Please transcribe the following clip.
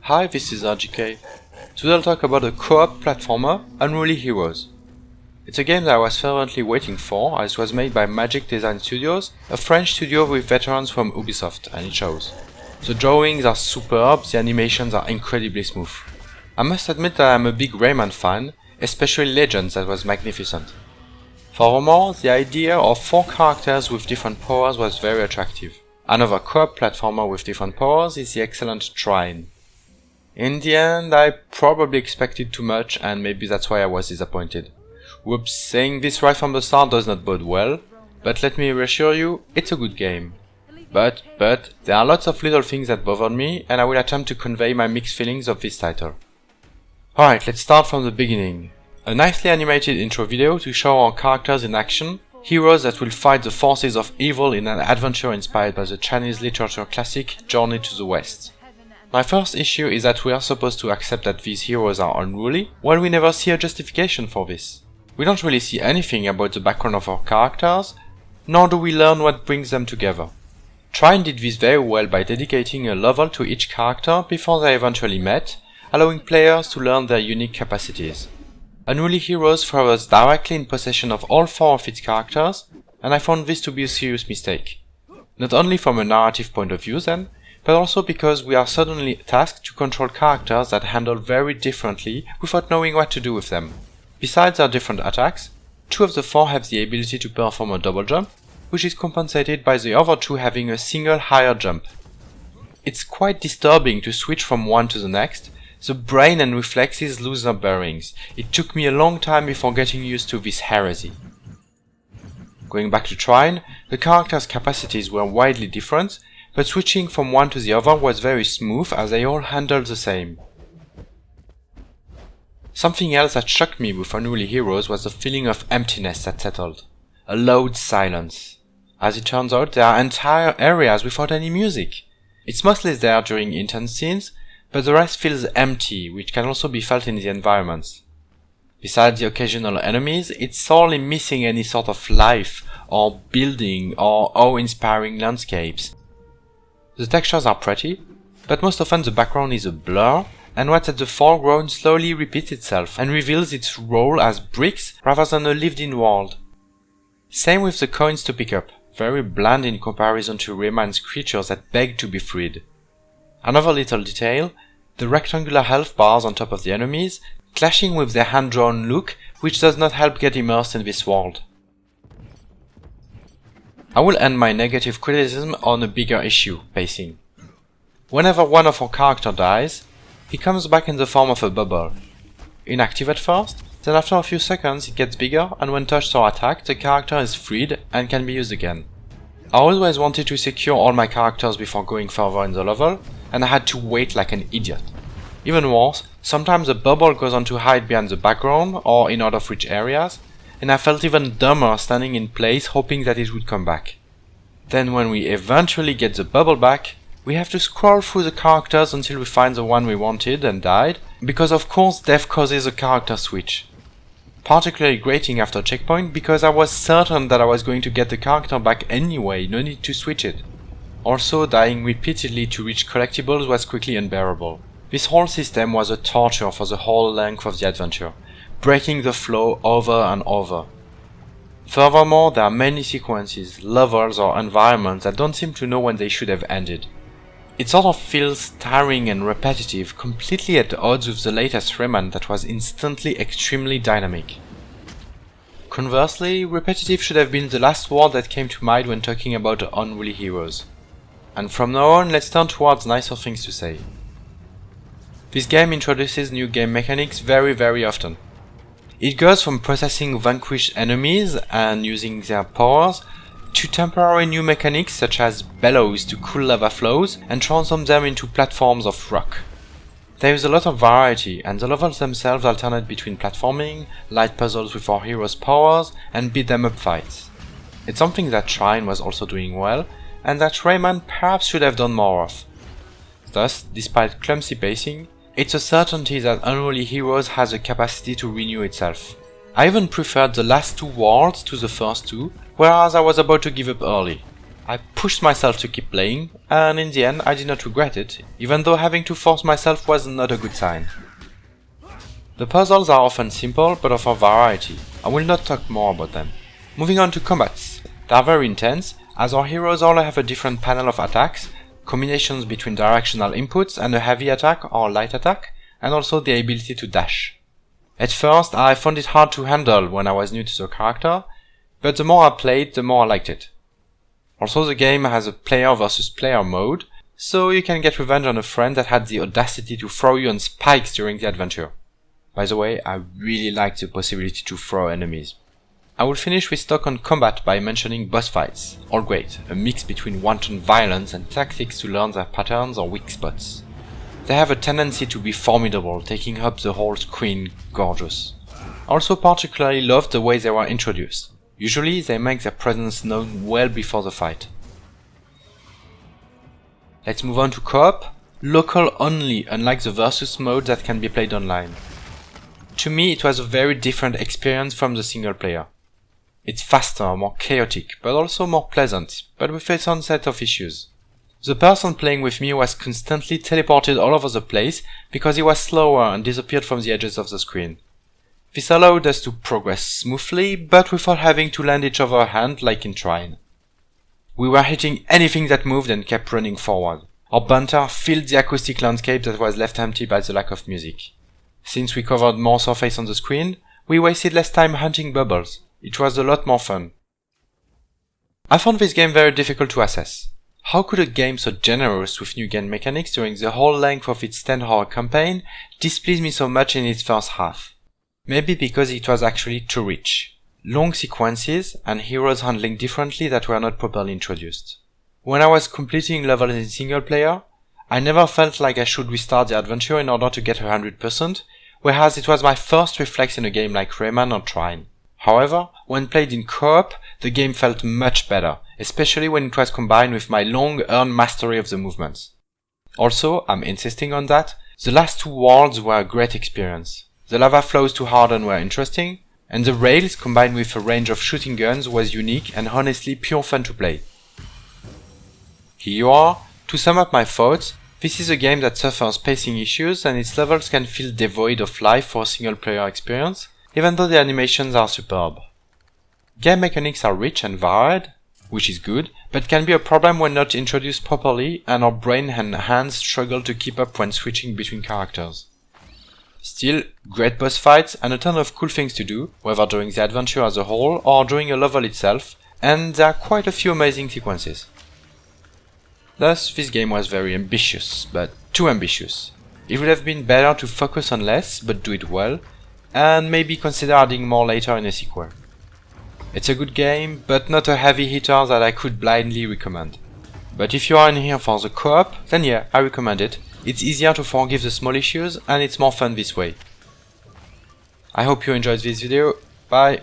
Hi, this is RGK. Today I'll talk about a co-op platformer, Unruly Heroes. It's a game that I was fervently waiting for, as it was made by Magic Design Studios, a French studio with veterans from Ubisoft, and it shows. The drawings are superb, the animations are incredibly smooth. I must admit that I'm a big Rayman fan, especially Legends that was magnificent. Furthermore, the idea of 4 characters with different powers was very attractive. Another co-op platformer with different powers is the excellent Trine. In the end, I probably expected too much, and maybe that's why I was disappointed. Whoops, saying this right from the start does not bode well, but let me reassure you, it's a good game. But, there are lots of little things that bothered me, and I will attempt to convey my mixed feelings of this title. Alright, let's start from the beginning. A nicely animated intro video to show our characters in action, heroes that will fight the forces of evil in an adventure inspired by the Chinese literature classic Journey to the West. My first issue is that we are supposed to accept that these heroes are unruly, while we never see a justification for this. We don't really see anything about the background of our characters, nor do we learn what brings them together. Trine did this very well by dedicating a level to each character before they eventually met, allowing players to learn their unique capacities. Unruly Heroes throws us directly in possession of all 4 of its characters, and I found this to be a serious mistake. Not only from a narrative point of view then, but also because we are suddenly tasked to control characters that handle very differently without knowing what to do with them. Besides their different attacks, 2 of the 4 have the ability to perform a double jump, which is compensated by the other 2 having a single higher jump. It's quite disturbing to switch from one to the next. The brain and reflexes lose their bearings. It took me a long time before getting used to this heresy. Going back to Trine, the characters' capacities were widely different, but switching from one to the other was very smooth as they all handled the same. Something else that shocked me with Unruly Heroes was the feeling of emptiness that settled. A loud silence. As it turns out, there are entire areas without any music. It's mostly there during intense scenes, but the rest feels empty, which can also be felt in the environments. Besides the occasional enemies, it's sorely missing any sort of life, or building, or awe-inspiring landscapes. The textures are pretty, but most often the background is a blur, and what's at the foreground slowly repeats itself and reveals its role as bricks rather than a lived-in world. Same with the coins to pick up, very bland in comparison to Rayman's creatures that beg to be freed. Another little detail, the rectangular health bars on top of the enemies, clashing with their hand-drawn look, which does not help get immersed in this world. I will end my negative criticism on a bigger issue, pacing. Whenever one of our characters dies, he comes back in the form of a bubble. Inactive at first, then after a few seconds it gets bigger, and when touched or attacked, the character is freed and can be used again. I always wanted to secure all my characters before going further in the level, and I had to wait like an idiot. Even worse, sometimes the bubble goes on to hide behind the background or in out of reach areas, and I felt even dumber standing in place hoping that it would come back. Then when we eventually get the bubble back, we have to scroll through the characters until we find the one we wanted and died, because of course death causes a character switch. Particularly grating after checkpoint because I was certain that I was going to get the character back anyway, no need to switch it. Also, dying repeatedly to reach collectibles was quickly unbearable. This whole system was a torture for the whole length of the adventure, breaking the flow over and over. Furthermore, there are many sequences, levels or environments that don't seem to know when they should have ended. It sort of feels tiring and repetitive, completely at odds with the latest Rayman that was instantly extremely dynamic. Conversely, repetitive should have been the last word that came to mind when talking about Unruly Heroes. And from now on, let's turn towards nicer things to say. This game introduces new game mechanics very often. It goes from processing vanquished enemies and using their powers, to temporary new mechanics such as bellows to cool lava flows and transform them into platforms of rock. There is a lot of variety, and the levels themselves alternate between platforming, light puzzles with our heroes' powers, and beat-them-up fights. It's something that Trine was also doing well, and that Rayman perhaps should have done more of. Thus, despite clumsy pacing, it's a certainty that Unruly Heroes has the capacity to renew itself. I even preferred the last 2 worlds to the first 2, whereas I was about to give up early. I pushed myself to keep playing, and in the end I did not regret it, even though having to force myself was not a good sign. The puzzles are often simple, but offer variety. I will not talk more about them. Moving on to combats. They are very intense, as our heroes all have a different panel of attacks, combinations between directional inputs and a heavy attack or light attack, and also the ability to dash. At first I found it hard to handle when I was new to the character, but the more I played, the more I liked it. Also, the game has a player versus player mode, so you can get revenge on a friend that had the audacity to throw you on spikes during the adventure. By the way, I really like the possibility to throw enemies. I will finish with talk on combat by mentioning boss fights. All great, a mix between wanton violence and tactics to learn their patterns or weak spots. They have a tendency to be formidable, taking up the whole screen gorgeous. I also particularly loved the way they were introduced. Usually they make their presence known well before the fight. Let's move on to co-op. Local only, unlike the versus mode that can be played online. To me it was a very different experience from the single player. It's faster, more chaotic, but also more pleasant, but with its own set of issues. The person playing with me was constantly teleported all over the place because he was slower and disappeared from the edges of the screen. This allowed us to progress smoothly, but without having to lend each other a hand like in Trine. We were hitting anything that moved and kept running forward. Our banter filled the acoustic landscape that was left empty by the lack of music. Since we covered more surface on the screen, we wasted less time hunting bubbles. It was a lot more fun. I found this game very difficult to assess. How could a game so generous with new game mechanics during the whole length of its 10-hour campaign displease me so much in its first half? Maybe because it was actually too rich. Long sequences and heroes handling differently that were not properly introduced. When I was completing levels in single player, I never felt like I should restart the adventure in order to get 100%, whereas it was my first reflex in a game like Rayman or Trine. However, when played in co-op, the game felt much better, especially when it was combined with my long-earned mastery of the movements. Also, I'm insisting on that, the last two worlds were a great experience. The lava flows to harden were interesting, and the rails combined with a range of shooting guns was unique and honestly pure fun to play. Here you are. To sum up my thoughts, this is a game that suffers pacing issues and its levels can feel devoid of life for a single player experience, even though the animations are superb. Game mechanics are rich and varied, which is good, but can be a problem when not introduced properly and our brain and hands struggle to keep up when switching between characters. Still, great boss fights and a ton of cool things to do, whether during the adventure as a whole or during a level itself, and there are quite a few amazing sequences. Thus, this game was very ambitious, but too ambitious. It would have been better to focus on less, but do it well, and maybe consider adding more later in a sequel. It's a good game, but not a heavy hitter that I could blindly recommend. But if you are in here for the co-op, then yeah, I recommend it. It's easier to forgive the small issues, and it's more fun this way. I hope you enjoyed this video. Bye!